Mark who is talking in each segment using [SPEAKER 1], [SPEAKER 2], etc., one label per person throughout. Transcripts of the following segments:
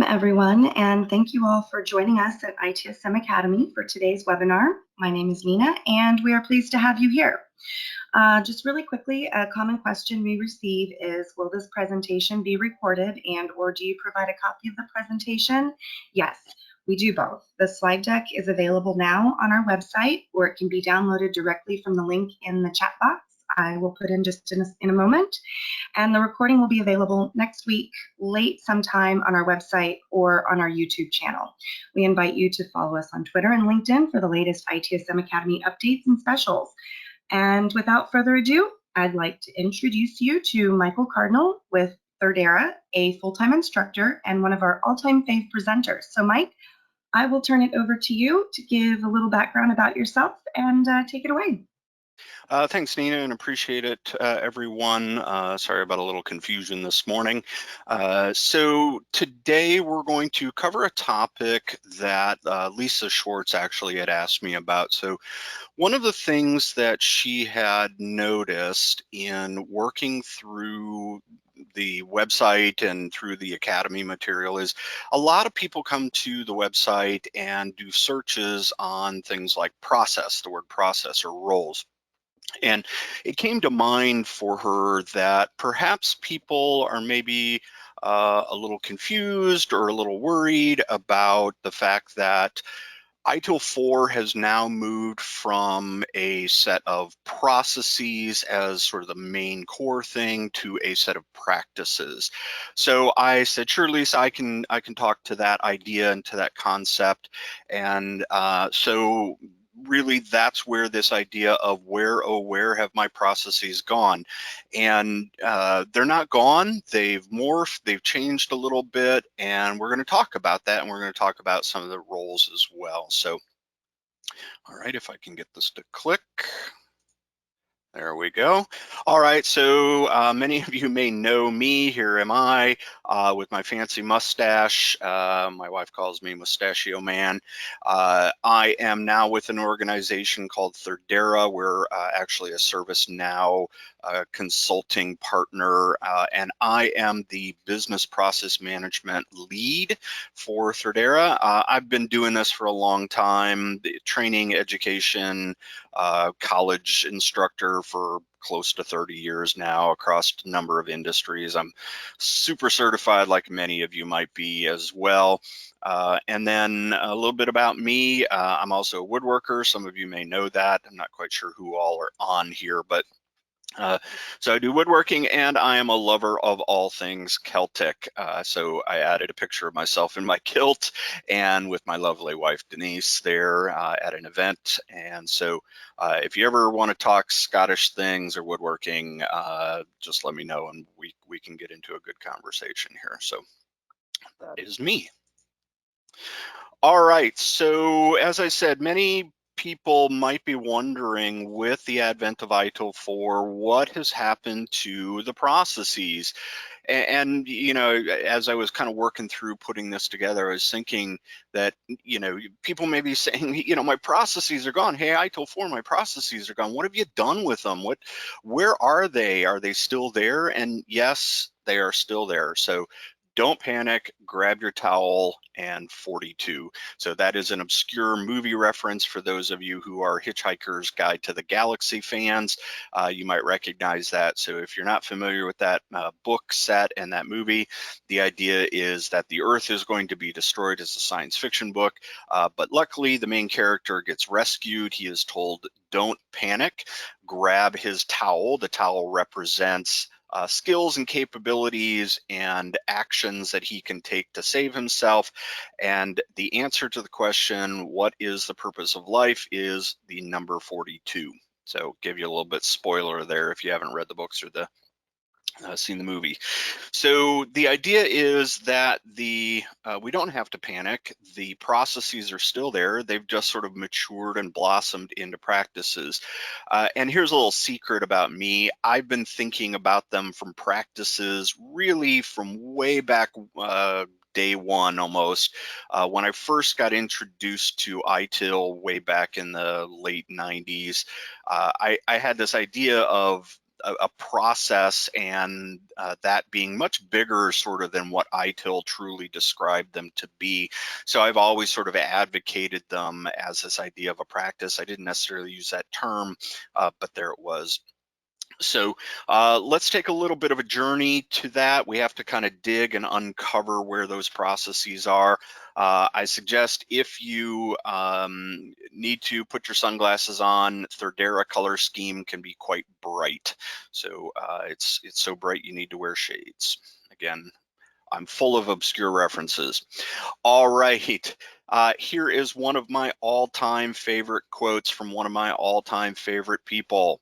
[SPEAKER 1] Welcome everyone, and thank you all for joining us at ITSM Academy for today's webinar. My name is Nina, and we are pleased to have you here. Just really quickly, a common question we receive is, will this presentation be recorded or do you provide a copy of the presentation? Yes, we do both. The slide deck is available now on our website, or it can be downloaded directly from the link in the chat box I will put in just in a moment. And the recording will be available next week, late sometime on our website or on our YouTube channel. We invite you to follow us on Twitter and LinkedIn for the latest ITSM Academy updates and specials. And without further ado, I'd like to introduce you to Michael Cardinal with Thirdera, a full-time instructor and one of our all-time fave presenters. So Mike, I will turn it over to you to give a little background about yourself and take it away.
[SPEAKER 2] Thanks, Nina, and appreciate it, everyone. Sorry about a little confusion this morning. So today we're going to cover a topic that Lisa Schwartz actually had asked me about. So one of the things that she had noticed in working through the website and through the Academy material is a lot of people come to the website and do searches on things like process, the word process, or roles. And it came to mind for her that perhaps people are maybe a little confused or a little worried about the fact that ITIL 4 has now moved from a set of processes as sort of the main core thing to a set of practices. So I said, sure, Lisa, I can talk to that idea and to that concept. And so really that's where this idea of where have my processes gone? And they're not gone, they've morphed, they've changed a little bit, and we're going to talk about that, and we're going to talk about some of the roles as well. So, all right, if I can get this to click. There we go. All right, so many of you may know me. Here am I with my fancy mustache. My wife calls me Mustachio Man. I am now with an organization called Thirdera. We're actually a ServiceNow consulting partner, and I am the business process management lead for Thirdera. I've been doing this for a long time, the training, education, college instructor for close to 30 years now across a number of industries. I'm super certified, like many of you might be as well. And then a little bit about me. I'm also a woodworker. Some of you may know that. I'm not quite sure who all are on here, but so I do woodworking, and I am a lover of all things Celtic. So I added a picture of myself in my kilt and with my lovely wife Denise there at an event. And so if you ever want to talk Scottish things or woodworking, just let me know and we can get into a good conversation here. So that is me. All right, so as I said, many people might be wondering, with the advent of ITIL 4, what has happened to the processes? And you know, as I was kind of working through putting this together, I was thinking that, you know, people may be saying, you know, my processes are gone. Hey, ITIL 4, my processes are gone. What have you done with them? Where are they? Are they still there? And yes, they are still there. So don't panic, grab your towel and 42. So that is an obscure movie reference for those of you who are Hitchhiker's Guide to the Galaxy fans. You might recognize that. So if you're not familiar with that book set and that movie, the idea is that the Earth is going to be destroyed. As a science fiction book, but luckily the main character gets rescued. He is told, don't panic, grab his towel. The towel represents skills and capabilities and actions that he can take to save himself. And the answer to the question, what is the purpose of life, is the number 42. So give you a little bit spoiler there if you haven't read the books or seen the movie. So the idea is that we don't have to panic. The processes are still there. They've just sort of matured and blossomed into practices. And here's a little secret about me. I've been thinking about them from practices really from way back day one almost. When I first got introduced to ITIL way back in the late 90s, I had this idea of a process, and that being much bigger sort of than what ITIL truly described them to be. So I've always sort of advocated them as this idea of a practice. I didn't necessarily use that term, but there it was. So let's take a little bit of a journey to that. We have to kind of dig and uncover where those processes are. I suggest if you need to put your sunglasses on, Thirdera color scheme can be quite bright. So it's so bright you need to wear shades. Again, I'm full of obscure references. All right, here is one of my all-time favorite quotes from one of my all-time favorite people,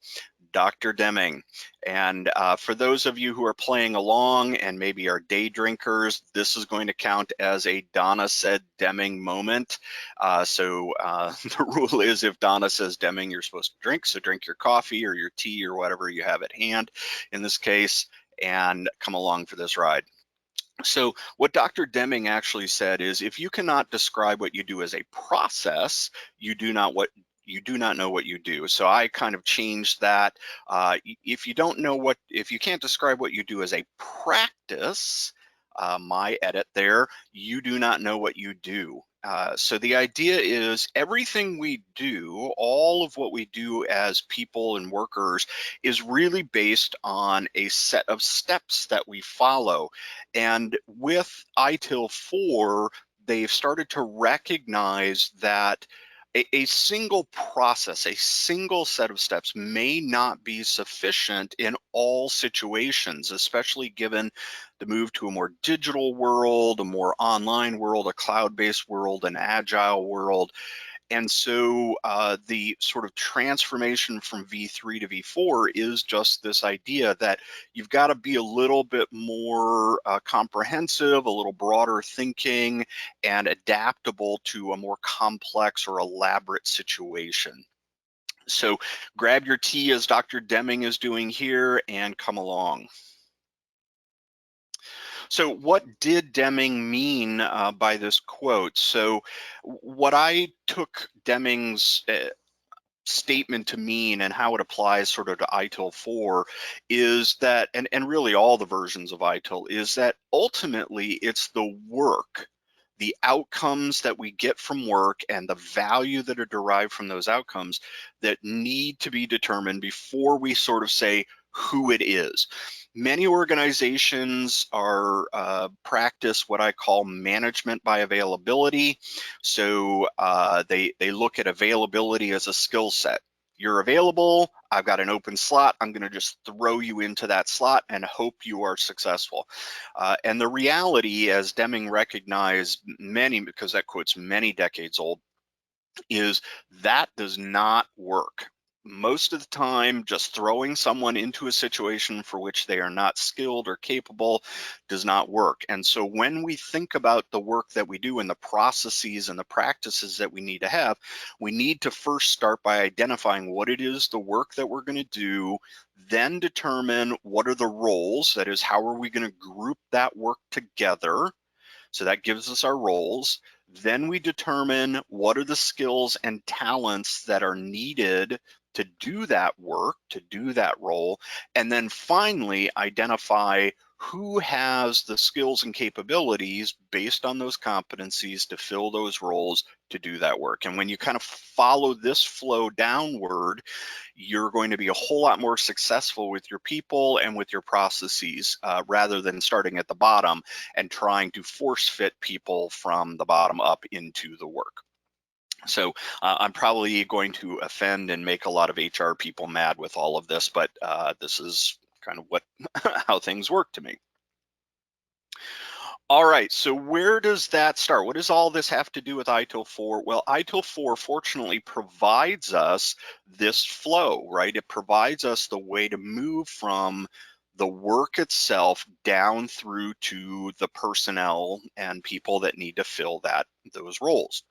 [SPEAKER 2] Dr. Deming. And for those of you who are playing along and maybe are day drinkers, this is going to count as a Donna said Deming moment. The rule is if Donna says Deming, you're supposed to drink. So drink your coffee or your tea or whatever you have at hand in this case, and come along for this ride. So what Dr. Deming actually said is, if you cannot describe what you do as a process, you do not know what you do. So I kind of changed that. If you can't describe what you do as a practice, my edit there, you do not know what you do. So the idea is everything we do, all of what we do as people and workers, is really based on a set of steps that we follow. And with ITIL 4, they've started to recognize that a single process, a single set of steps may not be sufficient in all situations, especially given the move to a more digital world, a more online world, a cloud-based world, an agile world. And so the sort of transformation from V3 to V4 is just this idea that you've got to be a little bit more comprehensive, a little broader thinking, and adaptable to a more complex or elaborate situation. So grab your tea, as Dr. Deming is doing here, and come along. So what did Deming mean by this quote? So what I took Deming's statement to mean and how it applies sort of to ITIL 4 is that, and really all the versions of ITIL, is that ultimately it's the work, the outcomes that we get from work and the value that are derived from those outcomes that need to be determined before we sort of say who it is. Many organizations are practice what I call management by availability. So they look at availability as a skill set. You're available, I've got an open slot, I'm going to just throw you into that slot and hope you are successful. And the reality, as Deming recognized because that quote's many decades old, is that does not work. Most of the time, just throwing someone into a situation for which they are not skilled or capable does not work. And so when we think about the work that we do and the processes and the practices that we need to have, we need to first start by identifying what it is, the work that we're going to do, then determine what are the roles, that is, how are we going to group that work together. So that gives us our roles. Then we determine what are the skills and talents that are needed to do that work, to do that role. And then finally identify who has the skills and capabilities based on those competencies to fill those roles to do that work. And when you kind of follow this flow downward, you're going to be a whole lot more successful with your people and with your processes rather than starting at the bottom and trying to force fit people from the bottom up into the work. So I'm probably going to offend and make a lot of HR people mad with all of this, but this is kind of what how things work to me. All right, so where does that start? What does all this have to do with ITIL 4? Well, ITIL 4 fortunately provides us this flow, right? It provides us the way to move from the work itself down through to the personnel and people that need to fill those roles.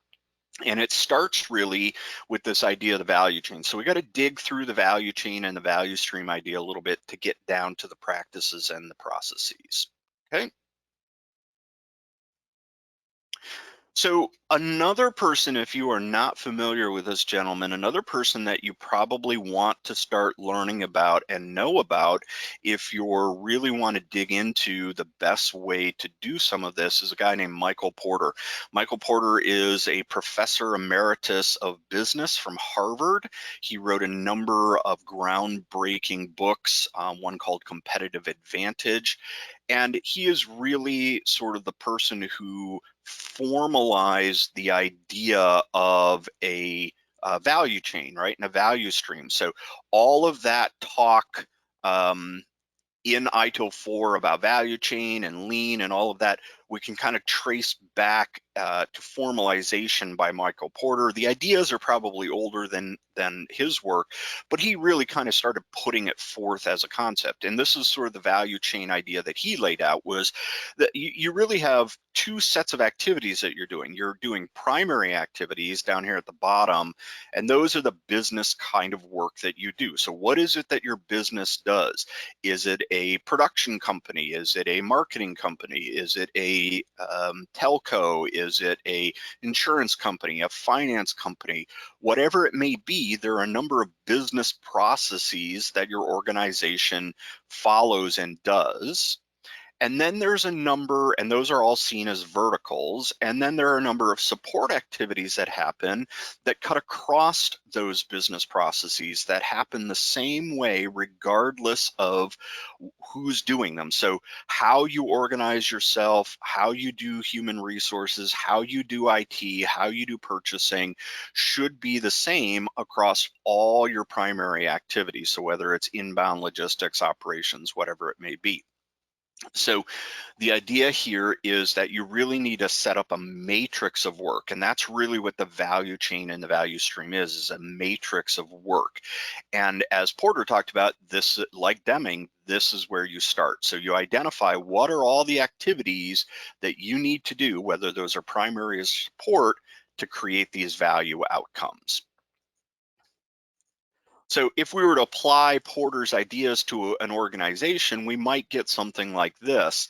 [SPEAKER 2] And it starts really with this idea of the value chain. So we got to dig through the value chain and the value stream idea a little bit to get down to the practices and the processes, okay? So another person, if you are not familiar with this gentleman, another person that you probably want to start learning about and know about if you're really want to dig into the best way to do some of this is a guy named Michael Porter. Michael Porter is a professor emeritus of business from Harvard. He wrote a number of groundbreaking books, one called Competitive Advantage. And he is really sort of the person who formalized the idea of a value chain, right, and a value stream. So all of that talk in ITIL 4 about value chain and lean and all of that, we can kind of trace back to formalization by Michael Porter. The ideas are probably older than his work, but he really kind of started putting it forth as a concept. And this is sort of the value chain idea that he laid out, was that you really have two sets of activities that you're doing. You're doing primary activities down here at the bottom, and those are the business kind of work that you do. So what is it that your business does? Is it a production company? Is it a marketing company? Is it a telco? Is it a insurance company, a finance company? Whatever it may be, there are a number of business processes that your organization follows and does. And then there's a number, and those are all seen as verticals. And then there are a number of support activities that happen that cut across those business processes that happen the same way, regardless of who's doing them. So how you organize yourself, how you do human resources, how you do IT, how you do purchasing should be the same across all your primary activities. So whether it's inbound logistics, operations, whatever it may be. So the idea here is that you really need to set up a matrix of work, and that's really what the value chain and the value stream is a matrix of work. And as Porter talked about, this, like Deming, this is where you start. So you identify what are all the activities that you need to do, whether those are primary or support, to create these value outcomes. So if we were to apply Porter's ideas to an organization, we might get something like this.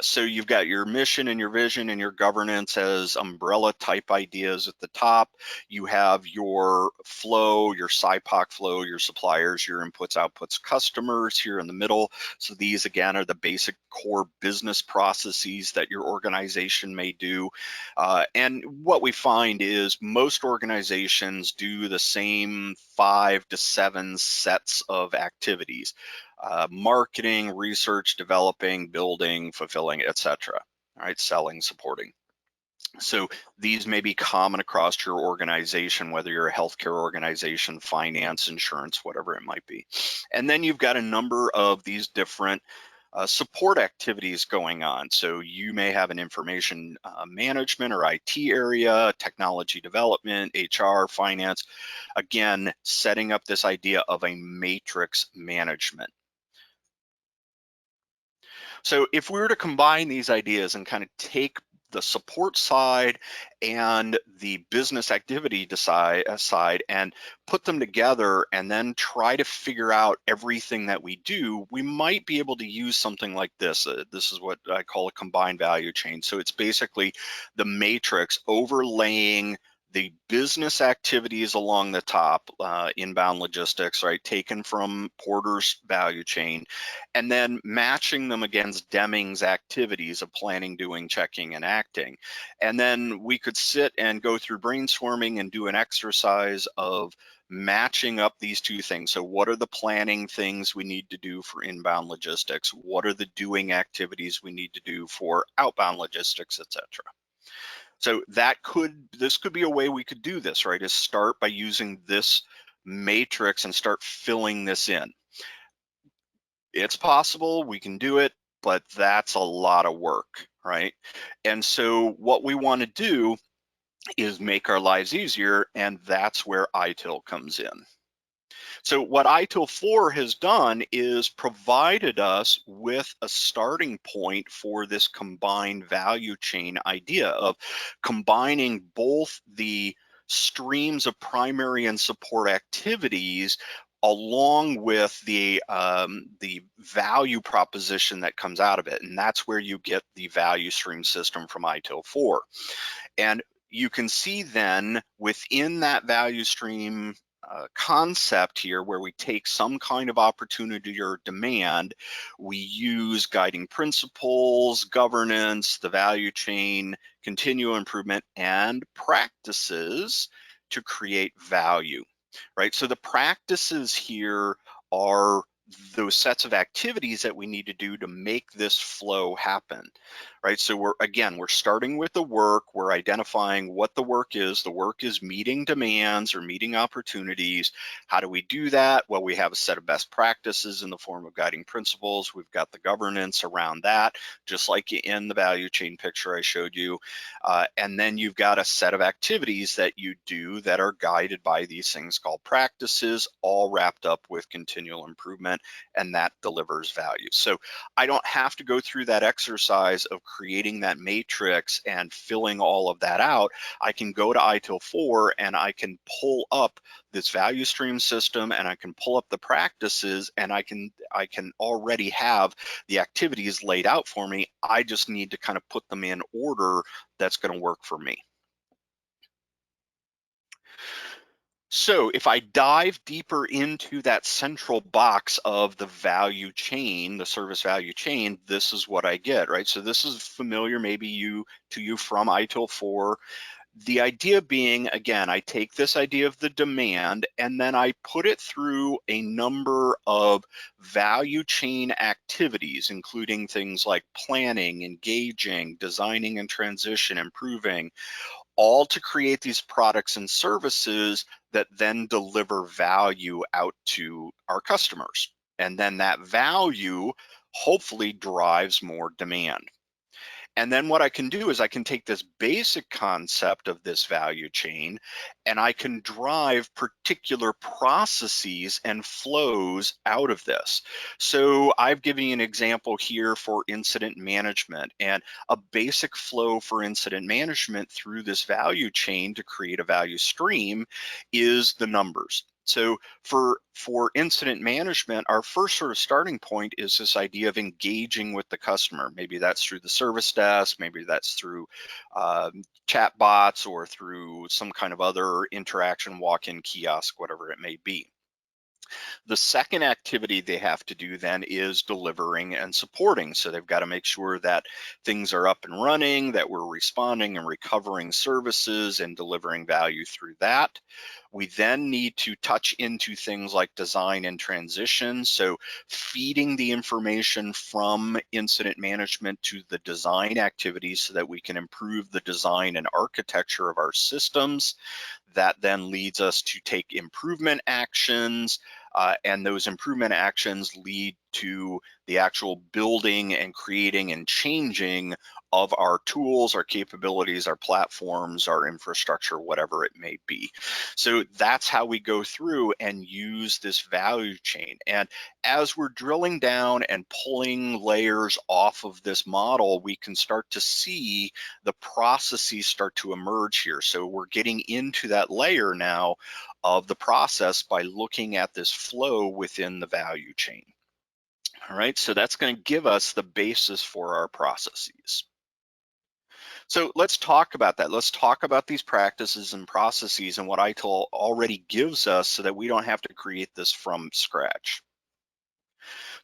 [SPEAKER 2] So you've got your mission and your vision and your governance as umbrella type ideas at the top. You have your flow, your SIPOC flow, your suppliers, your inputs, outputs, customers here in the middle. So these again are the basic core business processes that your organization may do. And what we find is most organizations do the same 5 to 7 sets of activities: marketing, research, developing, building, fulfilling, etc. All right, selling, supporting. So these may be common across your organization, whether you're a healthcare organization, finance, insurance, whatever it might be. And then you've got a number of these different support activities going on. So you may have an information management or IT area, technology development, HR, finance. Again, setting up this idea of a matrix management. So if we were to combine these ideas and kind of take the support side and the business activity side and put them together and then try to figure out everything that we do, we might be able to use something like this. This is what I call a combined value chain. So it's basically the matrix overlaying the business activities along the top, inbound logistics, right, taken from Porter's value chain, and then matching them against Deming's activities of planning, doing, checking, and acting. And then we could sit and go through brainstorming and do an exercise of matching up these two things. So what are the planning things we need to do for inbound logistics? What are the doing activities we need to do for outbound logistics, etc.? So this could be a way we could do this, right? Is start by using this matrix and start filling this in. It's possible, we can do it, but that's a lot of work, right? And so what we want to do is make our lives easier, and that's where ITIL comes in. So what ITIL 4 has done is provided us with a starting point for this combined value chain idea of combining both the streams of primary and support activities along with the value proposition that comes out of it. And that's where you get the value stream system from ITIL 4. And you can see then within that value stream concept here, where we take some kind of opportunity or demand, we use guiding principles, governance, the value chain, continual improvement, and practices to create value, right? So the practices here are those sets of activities that we need to do to make this flow happen, right? So we're starting with the work, we're identifying what the work is. The work is meeting demands or meeting opportunities. How do we do that? Well, we have a set of best practices in the form of guiding principles. We've got the governance around that, just like in the value chain picture I showed you. And then you've got a set of activities that you do that are guided by these things called practices, all wrapped up with continual improvement, and that delivers value. So I don't have to go through that exercise of creating that matrix and filling all of that out. I can go to ITIL 4 and I can pull up this value stream system, and I can pull up the practices, and I can already have the activities laid out for me. I just need to kind of put them in order that's going to work for me. So if I dive deeper into that central box of the value chain, the service value chain, this is what I get, right? So this is familiar maybe to you from ITIL 4. The idea being, again, I take this idea of the demand and then I put it through a number of value chain activities, including things like planning, engaging, designing and transition, improving, all to create these products and services that then deliver value out to our customers. And then that value hopefully drives more demand. And then what I can do is I can take this basic concept of this value chain and I can drive particular processes and flows out of this. So I've given you an example here for incident management, and a basic flow for incident management through this value chain to create a value stream is the numbers. So for incident management, our first sort of starting point is this idea of engaging with the customer. Maybe that's through the service desk, maybe that's through chat bots or through some kind of other interaction, walk-in kiosk, whatever it may be. The second activity they have to do then is delivering and supporting. So they've got to make sure that things are up and running, that we're responding and recovering services and delivering value through that. We then need to touch into things like design and transition. So feeding the information from incident management to the design activities so that we can improve the design and architecture of our systems. That then leads us to take improvement actions, and those improvement actions lead to the actual building and creating and changing of our tools, our capabilities, our platforms, our infrastructure, whatever it may be. So that's how we go through and use this value chain. And as we're drilling down and pulling layers off of this model, we can start to see the processes start to emerge here. So we're getting into that layer now of the process by looking at this flow within the value chain. All right, so that's going to give us the basis for our processes. So let's talk about that. Let's talk about these practices and processes and what ITIL already gives us so that we don't have to create this from scratch.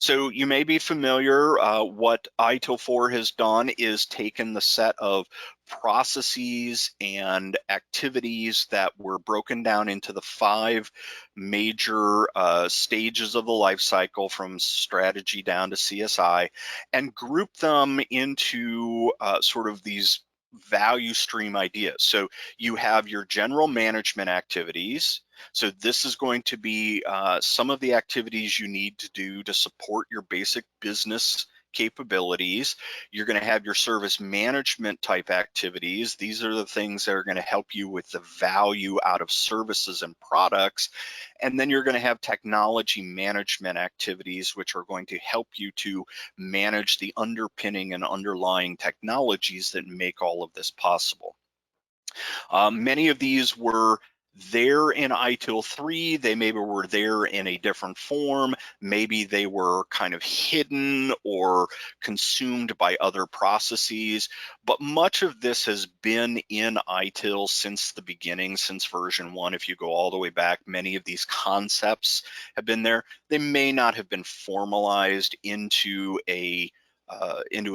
[SPEAKER 2] So you may be familiar, what ITIL 4 has done is taken the set of processes and activities that were broken down into the 5 major stages of the life cycle, from strategy down to CSI, and grouped them into sort of these value stream ideas. So you have your general management activities. So this is going to be some of the activities you need to do to support your basic business capabilities. You're going to have your service management type activities. These are the things that are going to help you with the value out of services and products. And then you're going to have technology management activities, which are going to help you to manage the underpinning and underlying technologies that make all of this possible. Many of these were there in ITIL 3, they maybe were there in a different form, maybe they were kind of hidden or consumed by other processes, but much of this has been in ITIL since the beginning, since version 1. If you go all the way back, many of these concepts have been there. They may not have been formalized into a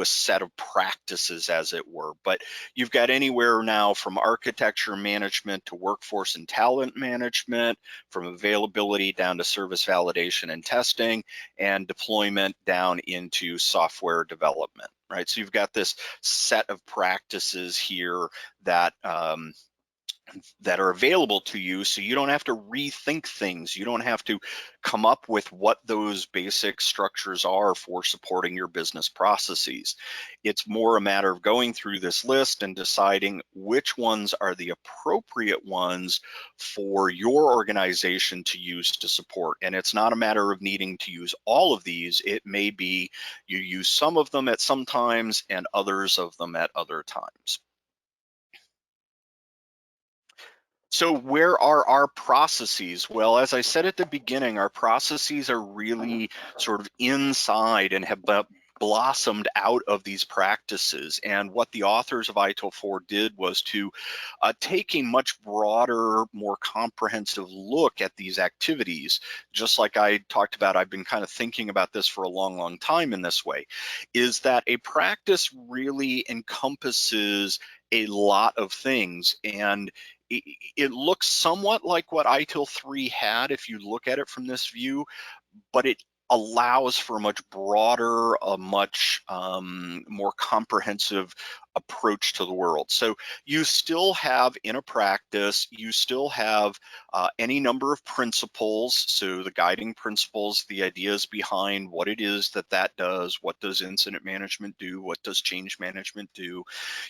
[SPEAKER 2] set of practices, as it were, but you've got anywhere now from architecture management to workforce and talent management, from availability down to service validation and testing, and deployment down into software development, right? So you've got this set of practices here that that are available to you, so you don't have to rethink things. You don't have to come up with what those basic structures are for supporting your business processes. It's more a matter of going through this list and deciding which ones are the appropriate ones for your organization to use to support. And it's not a matter of needing to use all of these. It may be you use some of them at some times and others of them at other times. So where are our processes? Well, as I said at the beginning, our processes are really sort of inside and have blossomed out of these practices. And what the authors of ITIL 4 did was to take a much broader, more comprehensive look at these activities. Just like I talked about, I've been kind of thinking about this for a long, long time in this way, is that a practice really encompasses a lot of things. And it looks somewhat like what ITIL 3 had if you look at it from this view, but it allows for a much broader, a much more comprehensive approach to the world. So you still have in a practice, you still have any number of principles. So the guiding principles, the ideas behind what it is that that does, what does incident management do, what does change management do.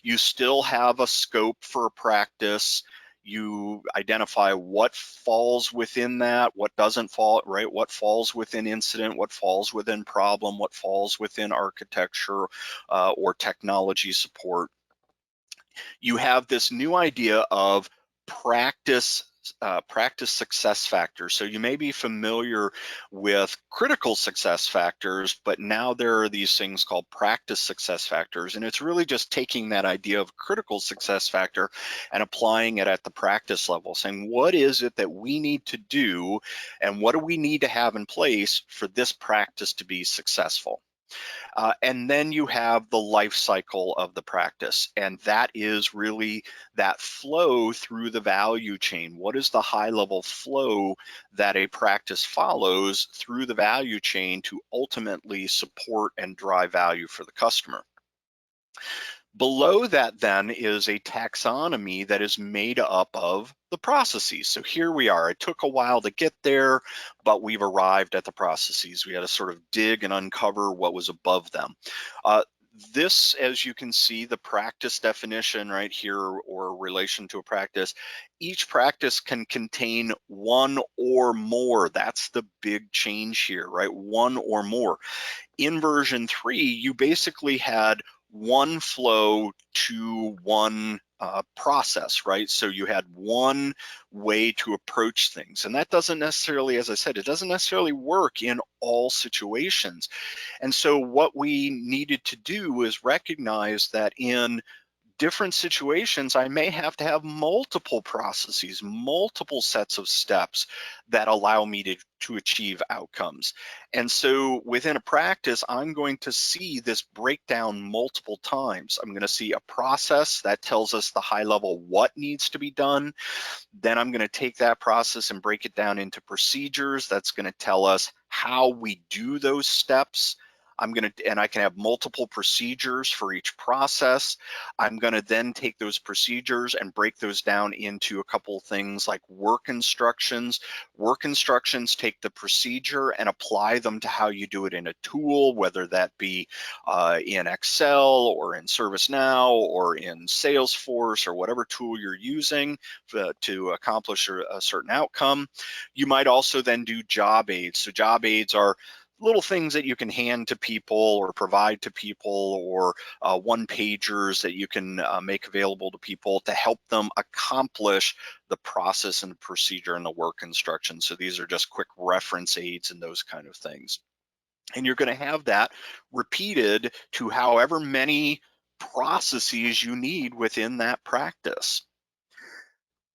[SPEAKER 2] You still have a scope for a practice. You identify what falls within that, what doesn't fall, right? What falls within incident, what falls within problem, what falls within architecture or technology support. You have this new idea of practice success factors. So you may be familiar with critical success factors, but now there are these things called practice success factors. And it's really just taking that idea of critical success factor and applying it at the practice level, saying, what is it that we need to do and what do we need to have in place for this practice to be successful? And then you have the life cycle of the practice, and that is really that flow through the value chain. What is the high level flow that a practice follows through the value chain to ultimately support and drive value for the customer? Below that then is a taxonomy that is made up of the processes. So here we are. It took a while to get there, but we've arrived at the processes. We had to sort of dig and uncover what was above them. This, as you can see, the practice definition right here, or relation to a practice, each practice can contain one or more. That's the big change here, right? One or more. In version 3, you basically had one flow to one process, right? So you had one way to approach things. And that doesn't necessarily, as I said, it doesn't necessarily work in all situations. And so what we needed to do is recognize that in different situations, I may have to have multiple processes, multiple sets of steps that allow me to achieve outcomes. And so within a practice, I'm going to see this breakdown multiple times. I'm going to see a process that tells us the high level what needs to be done. Then I'm going to take that process and break it down into procedures. That's going to tell us how we do those steps. And I can have multiple procedures for each process. I'm going to then take those procedures and break those down into a couple of things like work instructions. Work instructions take the procedure and apply them to how you do it in a tool, whether that be in Excel or in ServiceNow or in Salesforce or whatever tool you're using to accomplish a certain outcome. You might also then do job aids. So job aids are little things that you can hand to people or provide to people, or one-pagers that you can make available to people to help them accomplish the process and procedure and the work instructions. So these are just quick reference aids and those kind of things. And you're going to have that repeated to however many processes you need within that practice.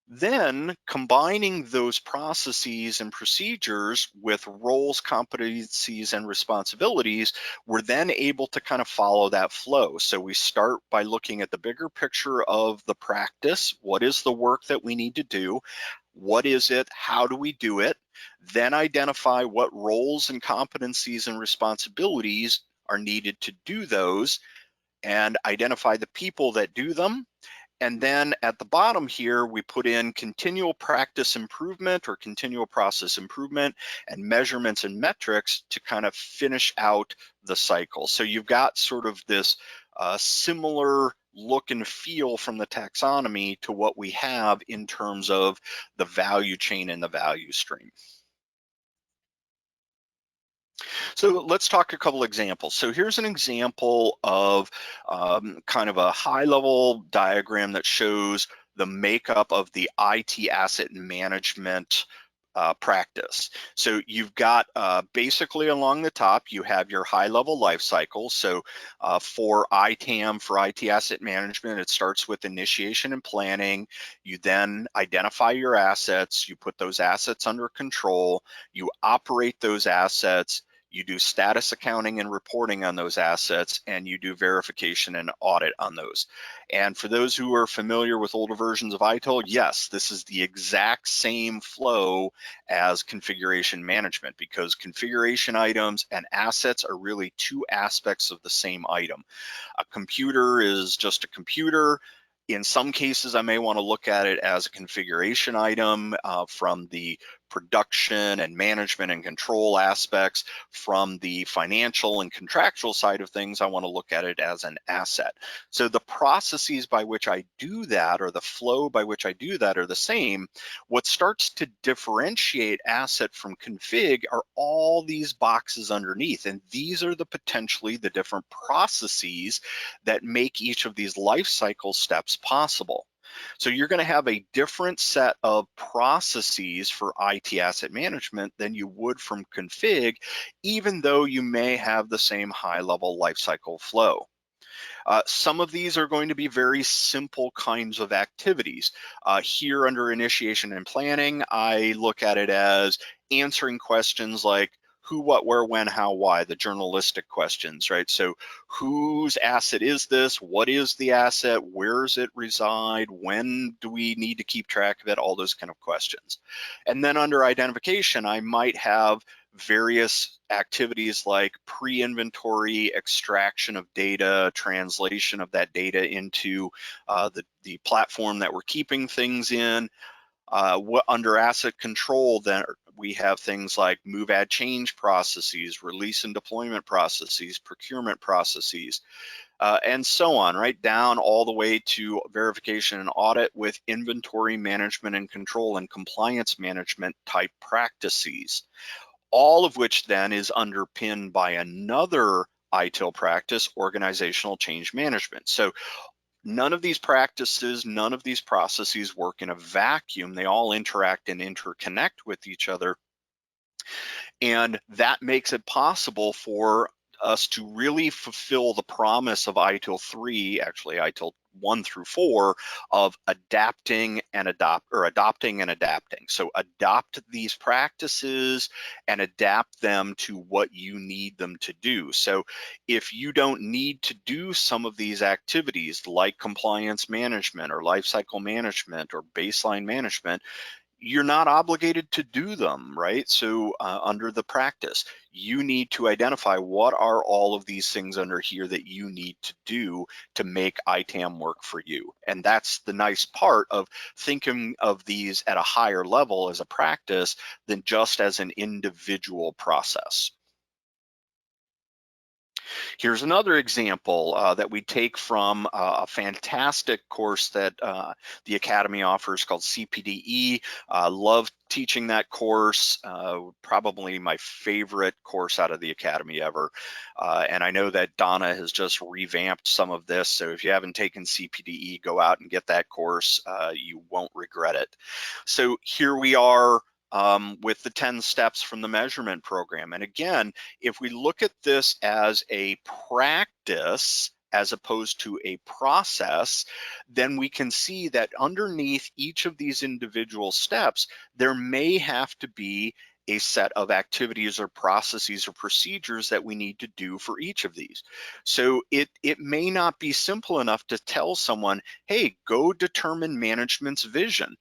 [SPEAKER 2] Then combining those processes and procedures with roles, competencies, and responsibilities, we're then able to kind of follow that flow. So we start by looking at the bigger picture of the practice. What is the work that we need to do? What is it? How do we do it? Then identify what roles and competencies and responsibilities are needed to do those, and identify the people that do them. And then at the bottom here, we put in continual practice improvement or continual process improvement and measurements and metrics to kind of finish out the cycle. So you've got sort of this similar look and feel from the taxonomy to what we have in terms of the value chain and the value stream. So let's talk a couple examples. So here's an example of kind of a high-level diagram that shows the makeup of the IT asset management practice. So you've got basically along the top, you have your high-level life cycle. So for ITAM, for IT asset management, it starts with initiation and planning. You then identify your assets, you put those assets under control, you operate those assets, you do status accounting and reporting on those assets, and you do verification and audit on those. And for those who are familiar with older versions of ITIL, yes, this is the exact same flow as configuration management, because configuration items and assets are really two aspects of the same item. A computer is just a computer. In some cases, I may want to look at it as a configuration item from the production and management and control aspects. From the financial and contractual side of things, I want to look at it as an asset. So the processes by which I do that, or the flow by which I do that, are the same. What starts to differentiate asset from config are all these boxes underneath, and these are potentially the different processes that make each of these life cycle steps possible. So you're going to have a different set of processes for IT asset management than you would from config, even though you may have the same high-level lifecycle flow. Some of these are going to be very simple kinds of activities. Here under initiation and planning, I look at it as answering questions like who, what, where, when, how, why, the journalistic questions, right? So whose asset is this? What is the asset? Where does it reside? When do we need to keep track of it? All those kind of questions. And then under identification, I might have various activities like pre-inventory, extraction of data, translation of that data into the platform that we're keeping things in. Under asset control, then we have things like move, add, change processes, release and deployment processes, procurement processes, and so on, right down all the way to verification and audit with inventory management and control and compliance management type practices. All of which then is underpinned by another ITIL practice, organizational change management. So none of these practices, none of these processes work in a vacuum. They all interact and interconnect with each other. And that makes it possible for us to really fulfill the promise of ITIL 3, actually ITIL 1 through 4, of adapting and adopting and adapting. So adopt these practices and adapt them to what you need them to do. So if you don't need to do some of these activities like compliance management or lifecycle management or baseline management, you're not obligated to do them, right? So under the practice, you need to identify what are all of these things under here that you need to do to make ITAM work for you. And that's the nice part of thinking of these at a higher level as a practice than just as an individual process. Here's another example that we take from a fantastic course that the Academy offers called CPDE. Love teaching that course, probably my favorite course out of the Academy ever. And I know that Donna has just revamped some of this, so if you haven't taken CPDE, go out and get that course. You won't regret it. So here we are with the 10 steps from the measurement program. And again, if we look at this as a practice as opposed to a process, then we can see that underneath each of these individual steps, there may have to be a set of activities or processes or procedures that we need to do for each of these. So it may not be simple enough to tell someone, hey, go determine management's vision.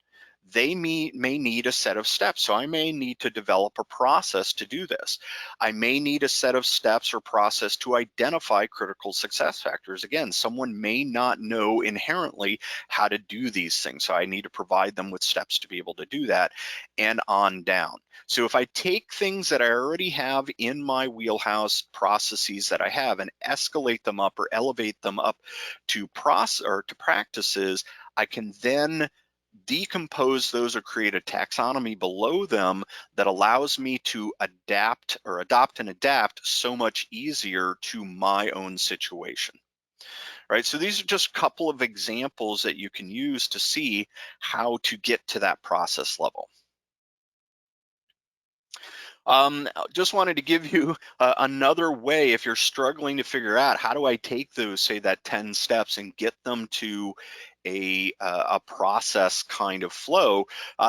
[SPEAKER 2] They may need a set of steps. So I may need to develop a process to do this. I may need a set of steps or process to identify critical success factors. Again, someone may not know inherently how to do these things. So I need to provide them with steps to be able to do that, and on down. So if I take things that I already have in my wheelhouse, processes that I have, and escalate them up or elevate them up to practices, I can then decompose those or create a taxonomy below them that allows me to adapt or adopt and adapt so much easier to my own situation. Right, so these are just a couple of examples that you can use to see how to get to that process level. Just wanted to give you another way if you're struggling to figure out how do I take those, say that 10 steps and get them to a process kind of flow.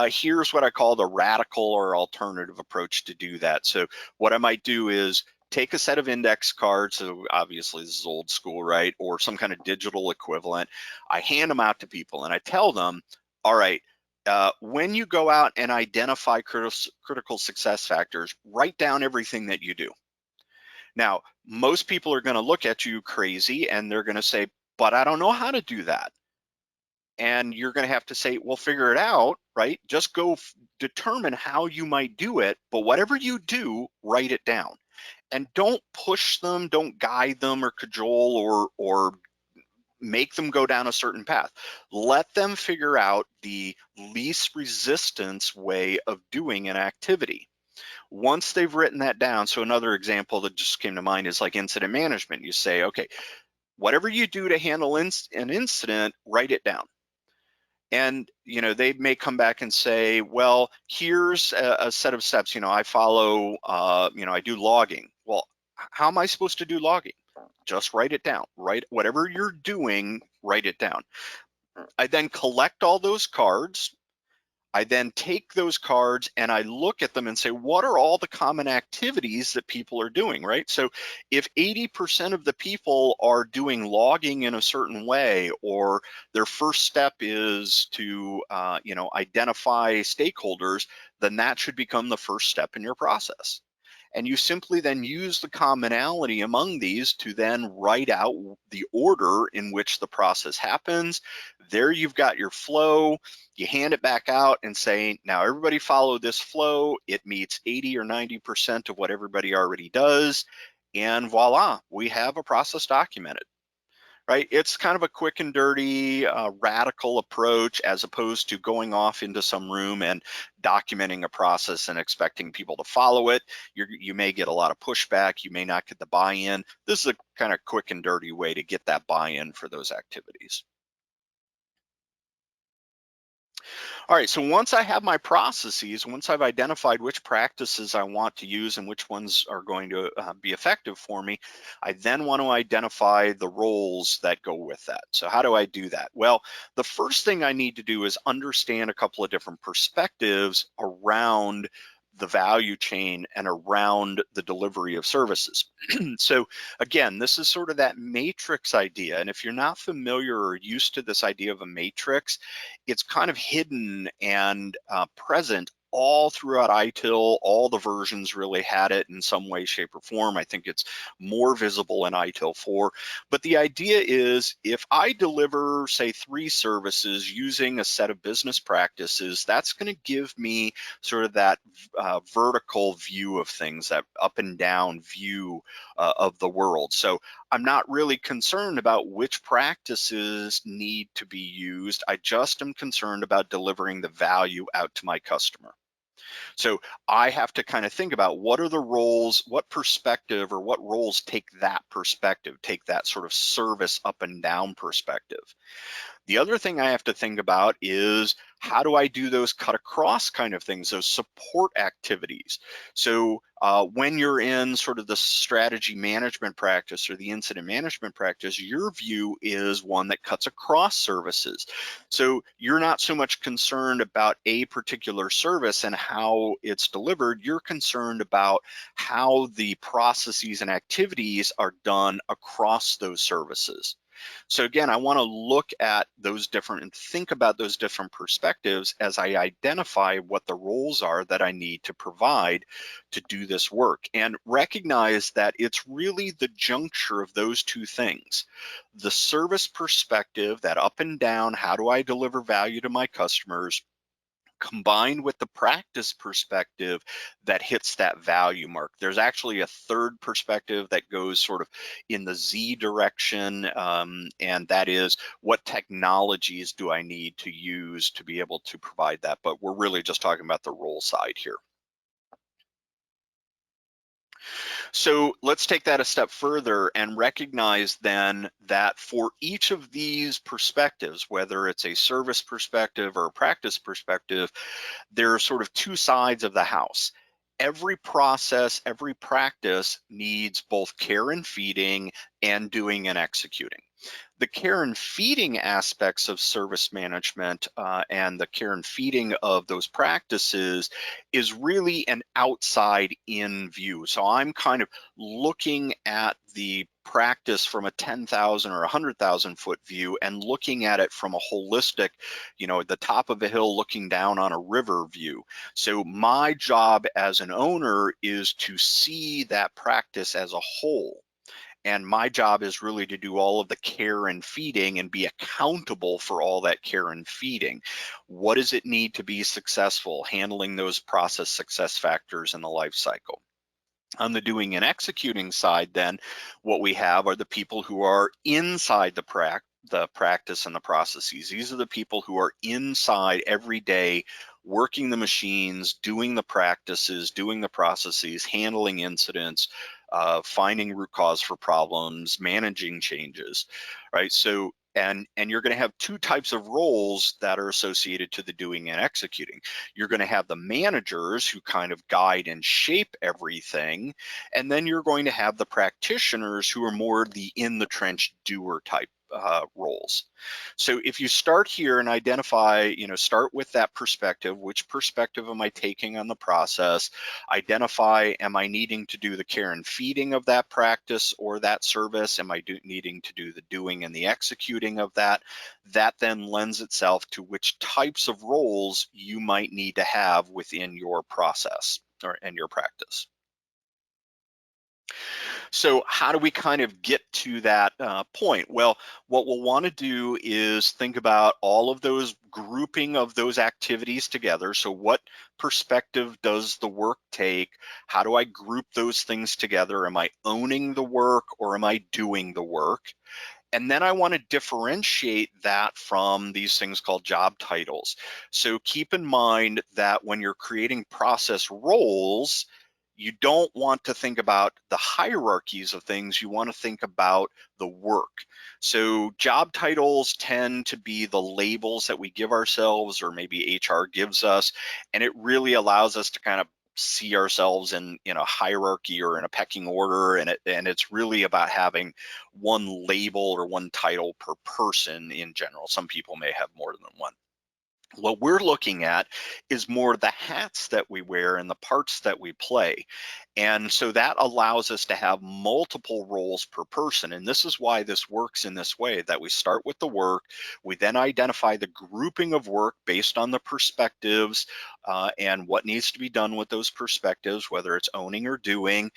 [SPEAKER 2] Here's what I call the radical or alternative approach to do that. So what I might do is take a set of index cards, so obviously this is old school, right? Or some kind of digital equivalent. I hand them out to people and I tell them, all right, when you go out and identify critical success factors, write down everything that you do. Now, most people are going to look at you crazy and they're going to say, but I don't know how to do that. And you're going to have to say, well, figure it out, right? Just go determine how you might do it. But whatever you do, write it down. And don't push them, don't guide them or cajole or make them go down a certain path. Let them figure out the least resistance way of doing an activity. Once they've written that down, so another example that just came to mind is like incident management. You say, okay, whatever you do to handle an incident, write it down. And they may come back and say, well, here's a set of steps. I follow, I do logging. Well, how am I supposed to do logging? Just write it down. Write whatever you're doing, write it down. I then collect all those cards. I then take those cards and I look at them and say, what are all the common activities that people are doing, right? So if 80% of the people are doing logging in a certain way, or their first step is to, identify stakeholders, then that should become the first step in your process. And you simply then use the commonality among these to then write out the order in which the process happens. There you've got your flow. You hand it back out and say, now everybody follow this flow. It meets 80 or 90% of what everybody already does. And voila, we have a process documented. Right? It's kind of a quick and dirty, radical approach as opposed to going off into some room and documenting a process and expecting people to follow it. You may get a lot of pushback. You may not get the buy-in. This is a kind of quick and dirty way to get that buy-in for those activities. All right, so once I have my processes, once I've identified which practices I want to use and which ones are going to be effective for me, I then want to identify the roles that go with that. So how do I do that? Well, the first thing I need to do is understand a couple of different perspectives around the value chain and around the delivery of services. So again, this is sort of that matrix idea. And if you're not familiar or used to this idea of a matrix, it's kind of hidden and present all throughout ITIL. All the versions really had it in some way, shape, or form. I think it's more visible in ITIL 4. But the idea is, if I deliver, say, 3 services using a set of business practices, that's going to give me sort of that vertical view of things, that up and down view of the world. So I'm not really concerned about which practices need to be used. I just am concerned about delivering the value out to my customer. So I have to kind of think about, what are the roles, what perspective, or what roles take that perspective, take that sort of service up and down perspective. The other thing I have to think about is, how do I do those cut across kind of things, those support activities? So when you're in sort of the strategy management practice or the incident management practice, your view is one that cuts across services. So you're not so much concerned about a particular service and how it's delivered, you're concerned about how the processes and activities are done across those services. So again, I want to look at those different and think about those different perspectives as I identify what the roles are that I need to provide to do this work, and recognize that it's really the juncture of those two things. The service perspective, that up and down, how do I deliver value to my customers, combined with the practice perspective that hits that value mark. There's actually a third perspective that goes sort of in the Z direction, and that is, what technologies do I need to use to be able to provide that? But we're really just talking about the role side here. So let's take that a step further and recognize then that for each of these perspectives, whether it's a service perspective or a practice perspective, there are sort of two sides of the house. Every process, every practice needs both care and feeding and doing and executing. The care and feeding aspects of service management and the care and feeding of those practices is really an outside in view. So I'm kind of looking at the practice from a 10,000 or 100,000 foot view and looking at it from a holistic, at the top of a hill looking down on a river view. So my job as an owner is to see that practice as a whole. And my job is really to do all of the care and feeding and be accountable for all that care and feeding. What does it need to be successful? Handling those process success factors in the life cycle. On the doing and executing side, then, what we have are the people who are inside the practice and the processes. These are the people who are inside every day, working the machines, doing the practices, doing the processes, handling incidents, finding root cause for problems, managing changes, right? So, and you're going to have two types of roles that are associated to the doing and executing. You're going to have the managers who kind of guide and shape everything, and then you're going to have the practitioners who are more the in the trench doer type roles. So if you start here and identify, start with that perspective. Which perspective am I taking on the process? Identify, am I needing to do the care and feeding of that practice or that service? Am I needing to do the doing and the executing of that? That then lends itself to which types of roles you might need to have within your process and your practice. So how do we kind of get to that point? Well, what we'll want to do is think about all of those grouping of those activities together. So what perspective does the work take? How do I group those things together? Am I owning the work or am I doing the work? And then I want to differentiate that from these things called job titles. So keep in mind that when you're creating process roles, you don't want to think about the hierarchies of things. You want to think about the work. So job titles tend to be the labels that we give ourselves, or maybe HR gives us, and it really allows us to kind of see ourselves in a hierarchy or in a pecking order, and it's really about having one label or one title per person in general. Some people may have more than one. What we're looking at is more the hats that we wear and the parts that we play. And so that allows us to have multiple roles per person. And this is why this works in this way, that we start with the work, we then identify the grouping of work based on the perspectives and what needs to be done with those perspectives, whether it's owning or doing,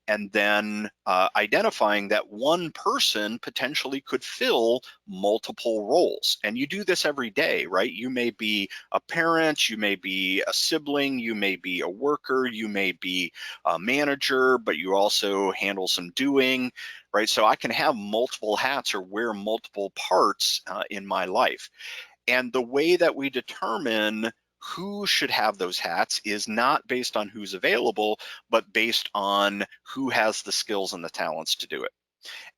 [SPEAKER 2] and then identifying that one person potentially could fill multiple roles. And you do this every day, right? You may be a parent, you may be a sibling, you may be a worker, you may be a manager, but you also handle some doing, right? So I can have multiple hats or wear multiple parts in my life. And the way that we determine who should have those hats is not based on who's available, but based on who has the skills and the talents to do it.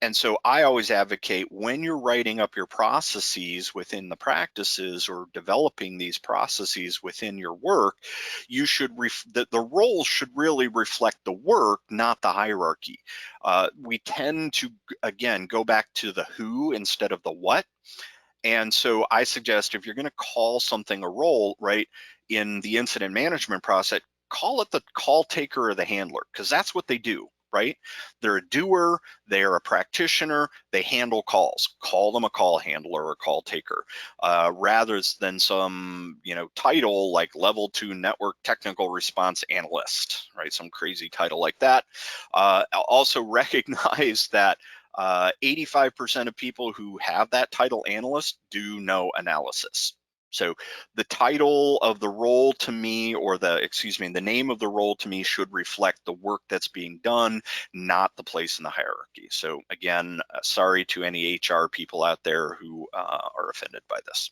[SPEAKER 2] And so I always advocate, when you're writing up your processes within the practices or developing these processes within your work, you should the roles should really reflect the work, not the hierarchy. We tend to, again, go back to the who instead of the what. And so I suggest, if you're going to call something a role, right, in the incident management process, call it the call taker or the handler, because that's what they do, right? They're a doer, they're a practitioner, they handle calls. Call them a call handler or a call taker, rather than some, title like level 2 network technical response analyst, right? Some crazy title like that. Also recognize that 85% of people who have that title analyst do no analysis. So the title of the role to me, or the name of the role to me, should reflect the work that's being done, not the place in the hierarchy. So again, sorry to any HR people out there who are offended by this.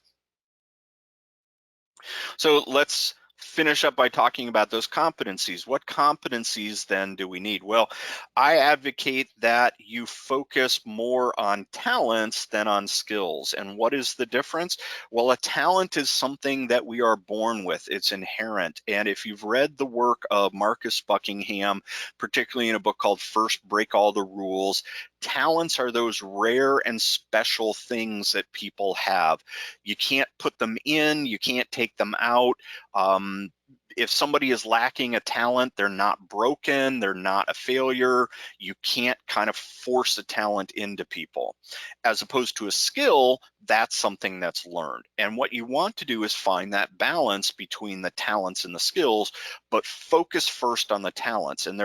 [SPEAKER 2] So let's finish up by talking about those competencies. What competencies then do we need? Well, I advocate that you focus more on talents than on skills. And what is the difference? Well, a talent is something that we are born with. It's inherent. And if you've read the work of Marcus Buckingham, particularly in a book called First Break All the Rules, talents are those rare and special things that people have. You can't put them in, you can't take them out. If somebody is lacking a talent, they're not broken, they're not a failure. You can't kind of force a talent into people. As opposed to a skill, that's something that's learned. And what you want to do is find that balance between the talents and the skills, but focus first on the talents. And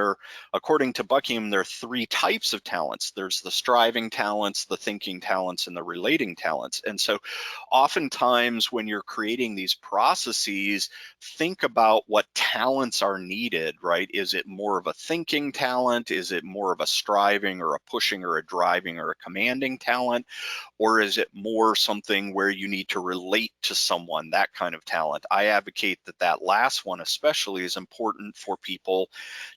[SPEAKER 2] according to Buckingham, there are 3 types of talents. There's the striving talents, the thinking talents, and the relating talents. And so oftentimes when you're creating these processes, think about what talents are needed, right? Is it more of a thinking talent? Is it more of a striving or a pushing or a driving or a commanding talent? Or is it more something where you need to relate to someone, that kind of talent? I advocate that last one especially is important for people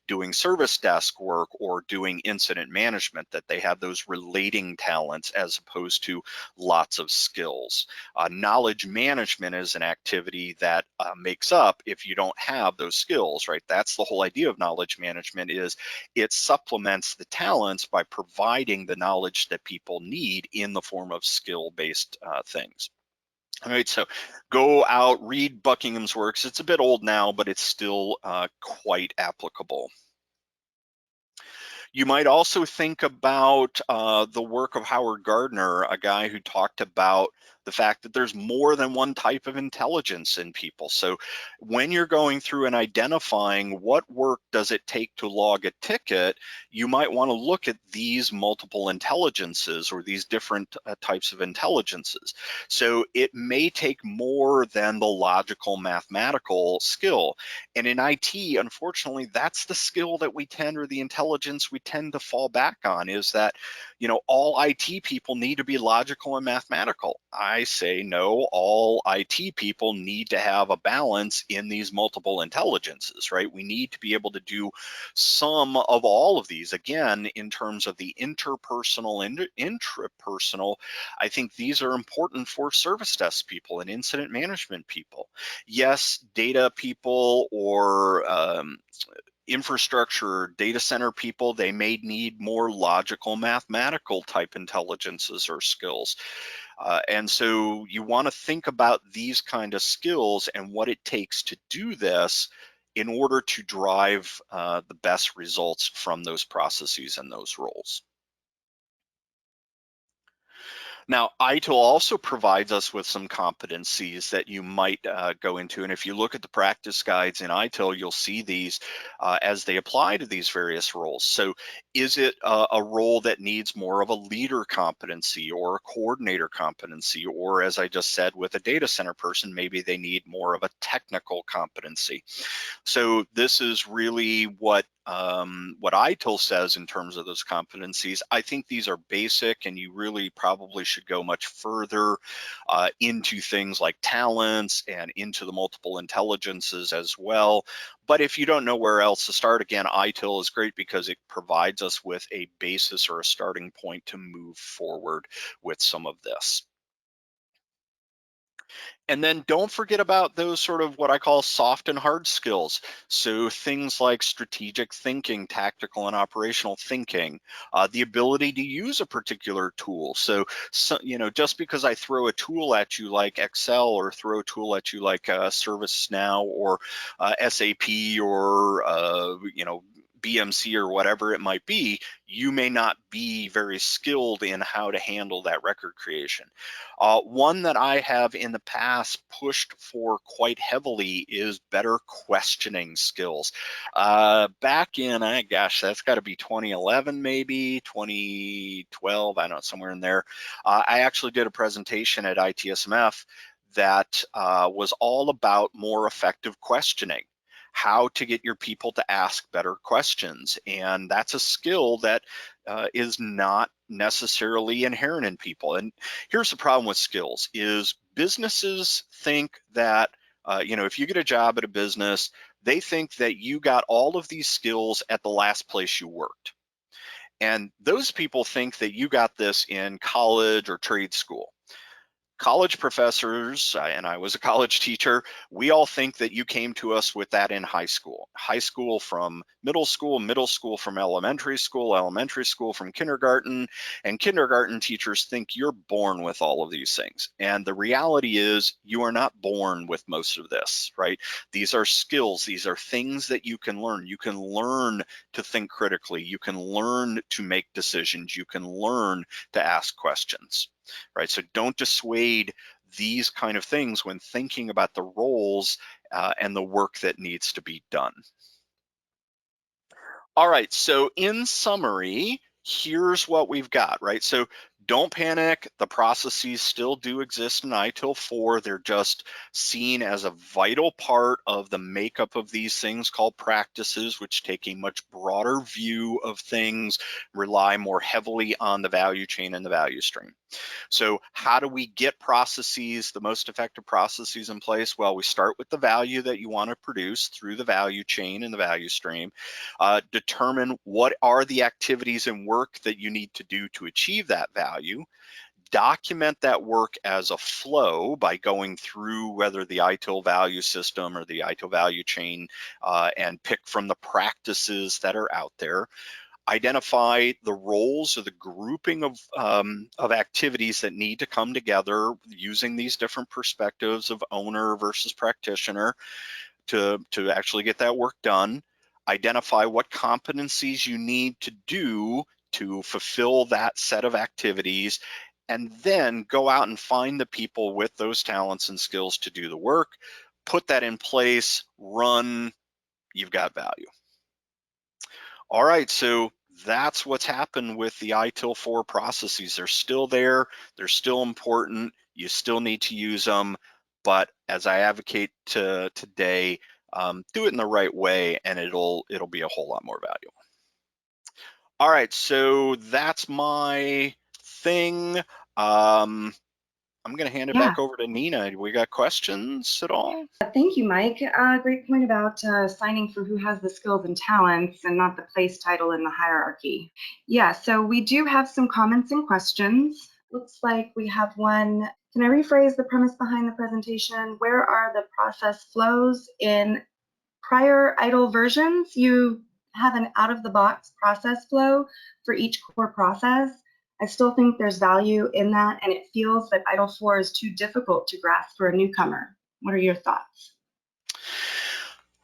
[SPEAKER 2] doing service desk work or doing incident management, that they have those relating talents as opposed to lots of skills. Knowledge management is an activity that makes up if you don't have those skills, right? That's the whole idea of knowledge management, is it supplements the talents by providing the knowledge that people need in the form of skill-based things. All right, so go out, read Buckingham's works. It's a bit old now, but it's still quite applicable. You might also think about the work of Howard Gardner, a guy who talked about the fact that there's more than one type of intelligence in people. So when you're going through and identifying what work does it take to log a ticket, you might want to look at these multiple intelligences or these different types of intelligences. So it may take more than the logical mathematical skill. And in IT, unfortunately, that's the skill that we tend, or the intelligence we tend to fall back on, is that, all IT people need to be logical and mathematical. I say no, all IT people need to have a balance in these multiple intelligences, right? We need to be able to do some of all of these. Again, in terms of the interpersonal and intrapersonal, I think these are important for service desk people and incident management people. Yes, data people or infrastructure, data center people, they may need more logical, mathematical type intelligences or skills. And so you want to think about these kind of skills and what it takes to do this in order to drive the best results from those processes and those roles. Now, ITIL also provides us with some competencies that you might go into. And if you look at the practice guides in ITIL, you'll see these as they apply to these various roles. So is it a role that needs more of a leader competency or a coordinator competency? Or as I just said, with a data center person, maybe they need more of a technical competency. So this is really what ITIL says in terms of those competencies. I think these are basic, and you really probably should go much further into things like talents and into the multiple intelligences as well. But if you don't know where else to start, again, ITIL is great because it provides us with a basis or a starting point to move forward with some of this. And then don't forget about those sort of what I call soft and hard skills. So things like strategic thinking, tactical and operational thinking, the ability to use a particular tool. So, you know, just because I throw a tool at you like Excel or throw a tool at you like ServiceNow or SAP or, you know, BMC or whatever it might be, you may not be very skilled in how to handle that record creation. One that I have in the past pushed for quite heavily is better questioning skills. Back in, gosh, that's got to be 2011, maybe 2012, I don't know, somewhere in there. I actually did a presentation at ITSMF that was all about more effective questioning, how to get your people to ask better questions. And that's a skill that is not necessarily inherent in people. And here's the problem with skills is businesses think that, you know, if you get a job at a business, they think that you got all of these skills at the last place you worked. And those people think that you got this in college or trade school. College professors, and I was a college teacher, we all think that you came to us with that in high school. High school from middle school from elementary school from kindergarten, and kindergarten teachers think you're born with all of these things. And the reality is you are not born with most of this, right? These are skills, these are things that you can learn. You can learn to think critically, you can learn to make decisions, you can learn to ask questions. Right, so don't dissuade these kind of things when thinking about the roles and the work that needs to be done. All right, so in summary, here's what we've got, right? So don't panic, the processes still do exist in ITIL 4. They're just seen as a vital part of the makeup of these things called practices, which take a much broader view of things, rely more heavily on the value chain and the value stream. So how do we get processes, the most effective processes in place? Well, we start with the value that you want to produce through the value chain and the value stream. Determine what are the activities and work that you need to do to achieve that value. Document that work as a flow by going through whether the ITIL value system or the ITIL value chain and pick from the practices that are out there. Identify the roles or the grouping of activities that need to come together using these different perspectives of owner versus practitioner to actually get that work done. Identify what competencies you need to do to fulfill that set of activities, and then go out and find the people with those talents and skills to do the work. Put that in place, run, you've got value. All right, so that's what's happened with the ITIL 4 processes. They're still there, they're still important, you still need to use them, but as I advocate today, do it in the right way and it'll be a whole lot more valuable. All right, so that's my thing. I'm gonna hand it
[SPEAKER 1] Yeah.
[SPEAKER 2] back over to Nina. We got questions at all?
[SPEAKER 1] Thank you, Mike. Great point about signing for who has the skills and talents and not the place title in the hierarchy. Yeah, so we do have some comments and questions. Looks like we have one. Can I rephrase the premise behind the presentation? Where are the process flows in prior ITIL versions? You have an out-of-the-box process flow for each core process. I still think there's value in that, and it feels that ITIL 4 is too difficult to grasp for a newcomer. What are your thoughts?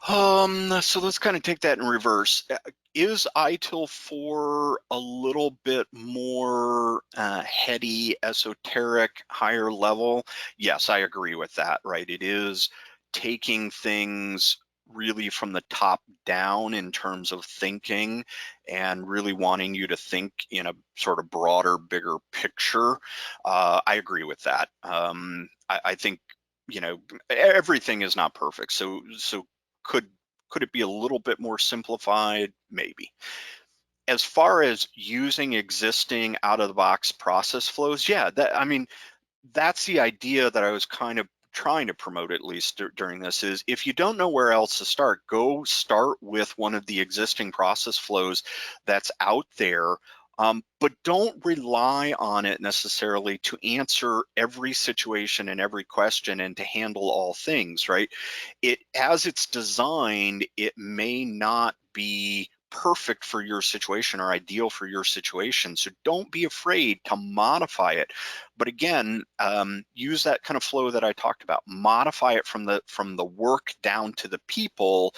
[SPEAKER 2] So let's kind of take that in reverse. Is ITIL 4 a little bit more heady, esoteric, higher level? Yes, I agree with that, right? It is taking things really from the top down in terms of thinking and really wanting you to think in a sort of broader, bigger picture. I agree with that. I think, you know, everything is not perfect. So could could it be a little bit more simplified? Maybe. As far as using existing out of the box process flows, yeah, that, I mean, that's the idea that I was kind of trying to promote, at least during this, is if you don't know where else to start, go start with one of the existing process flows that's out there. But don't rely on it necessarily to answer every situation and every question and to handle all things, right? It, as it's designed, it may not be perfect for your situation or ideal for your situation. So don't be afraid to modify it. But again, use that kind of flow that I talked about. Modify it from the work down to the people.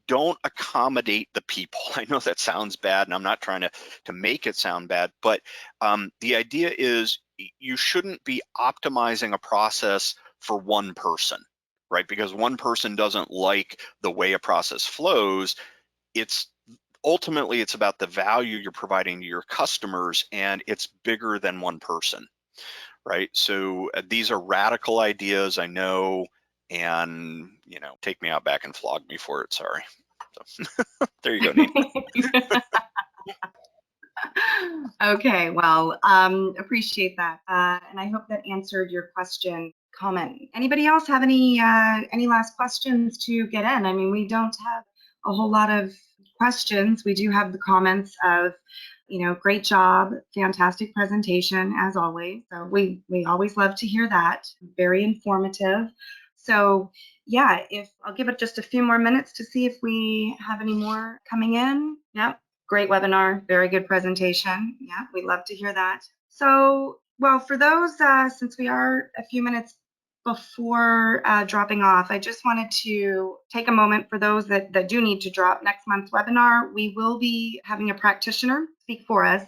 [SPEAKER 2] Don't accommodate the people. I know that sounds bad, and I'm not trying to make it sound bad, but the idea is you shouldn't be optimizing a process for one person, right? Because one person doesn't like the way a process flows. It's ultimately, it's about the value you're providing to your customers, and it's bigger than one person, right? So these are radical ideas, I know, and you know, take me out back and flog me for it. Sorry. So there you go, Nina.
[SPEAKER 1] Okay, well, appreciate that, and I hope that answered your question. Comment. Anybody else have any last questions to get in? I mean, we don't have a whole lot of questions. We do have the comments of, you know, great job, fantastic presentation as always. So we always love to hear that. Very informative. So yeah, if I'll give it just a few more minutes to see if we have any more coming in. Yep. Great webinar, very good presentation. Yeah, we love to hear that. So, well, for those, since we are a few minutes before dropping off, I just wanted to take a moment for those that do need to drop. Next month's webinar, we will be having a practitioner speak for us.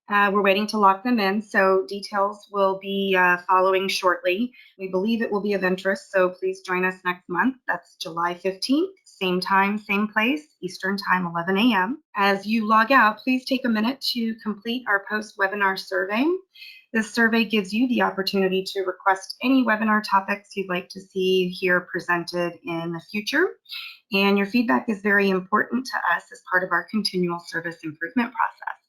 [SPEAKER 1] We're waiting to lock them in, so details will be following shortly. We believe it will be of interest, so please join us next month. That's July 15th. Same time, same place, Eastern Time, 11 a.m. As you log out, please take a minute to complete our post-webinar survey. This survey gives you the opportunity to request any webinar topics you'd like to see here presented in the future. And your feedback is very important to us as part of our continual service improvement process.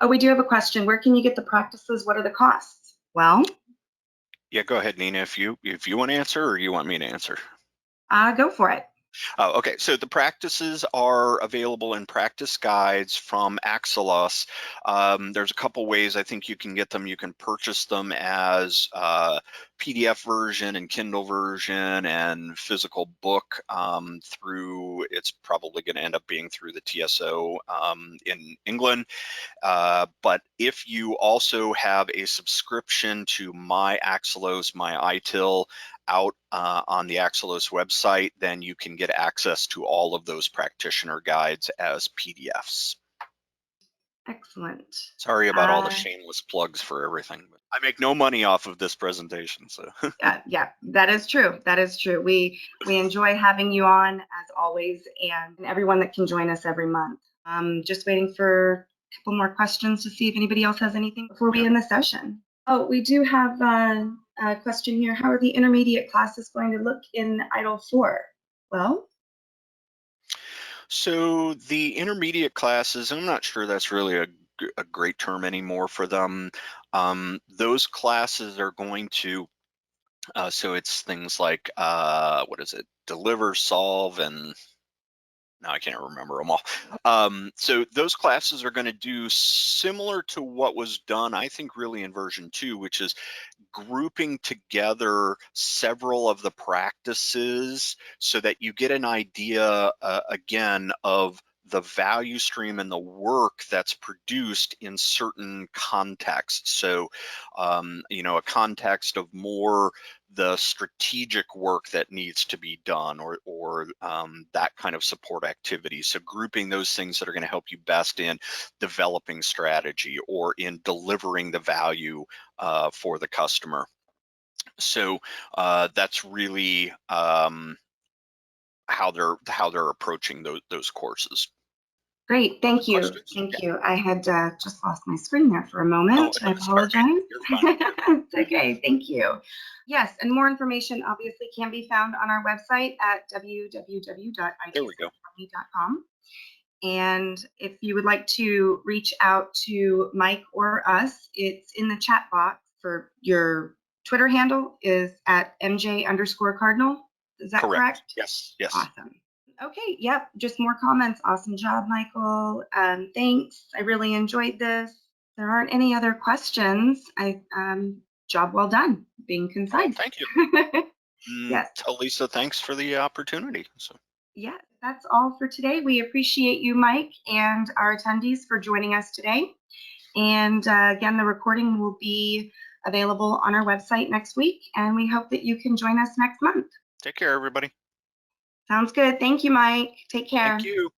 [SPEAKER 1] Oh, we do have a question. Where can you get the practices? What are the costs? Well,
[SPEAKER 2] Yeah, go ahead, Nina, if you want to answer or you want me to answer.
[SPEAKER 1] Go for it.
[SPEAKER 2] Okay, so the practices are available in practice guides from Axelos. There's a couple ways I think you can get them. You can purchase them as PDF version and Kindle version and physical book through, it's probably going to end up being through the TSO in England. But if you also have a subscription to my Axelos, my ITIL, out on the Axelos website, then you can get access to all of those practitioner guides as PDFs.
[SPEAKER 1] Excellent.
[SPEAKER 2] Sorry about all the shameless plugs for everything. But I make no money off of this presentation, so.
[SPEAKER 1] Yeah, that is true. That is true. We enjoy having you on as always, and everyone that can join us every month. Just waiting for a couple more questions to see if anybody else has anything before we end the session. Oh, we do have a question here. How are the intermediate classes going to look in ITIL 4? Well,
[SPEAKER 2] so the intermediate classes, I'm not sure that's really a great term anymore for them. Those classes are going to, so it's things like, what is it? Deliver, solve, and now I can't remember them all. So those classes are going to do similar to what was done, I think, really in version 2, which is grouping together several of the practices so that you get an idea, again, of the value stream and the work that's produced in certain contexts. So, you know, a context of more the strategic work that needs to be done, or that kind of support activity. So grouping those things that are going to help you best in developing strategy or in delivering the value for the customer. So that's really how they're approaching those courses.
[SPEAKER 1] Great, thank you.
[SPEAKER 2] Questions?
[SPEAKER 1] Thank
[SPEAKER 2] Yeah.
[SPEAKER 1] you. I had just lost my screen there for a
[SPEAKER 2] Oh,
[SPEAKER 1] moment. I
[SPEAKER 2] sorry.
[SPEAKER 1] apologize.
[SPEAKER 2] You're fine.
[SPEAKER 1] It's okay, thank you. Yes, and more information obviously can be found on our website at
[SPEAKER 2] There we go.
[SPEAKER 1] www.itsmacademy.com. And if you would like to reach out to Mike or us, it's in the chat box. For your Twitter handle is at MJ_Cardinal. Is that correct?
[SPEAKER 2] Yes. Yes.
[SPEAKER 1] Awesome. Okay, yep, just more comments. Awesome job, Michael. Thanks. I really enjoyed this. There aren't any other questions. Job well done, being concise.
[SPEAKER 2] Thank you.
[SPEAKER 1] Yes.
[SPEAKER 2] Tell Lisa thanks for the opportunity. So.
[SPEAKER 1] Yeah, that's all for today. We appreciate you, Mike, and our attendees for joining us today. And again, the recording will be available on our website next week, and we hope that you can join us next month.
[SPEAKER 2] Take care, everybody.
[SPEAKER 1] Sounds good. Thank you, Mike. Take care.
[SPEAKER 2] Thank you.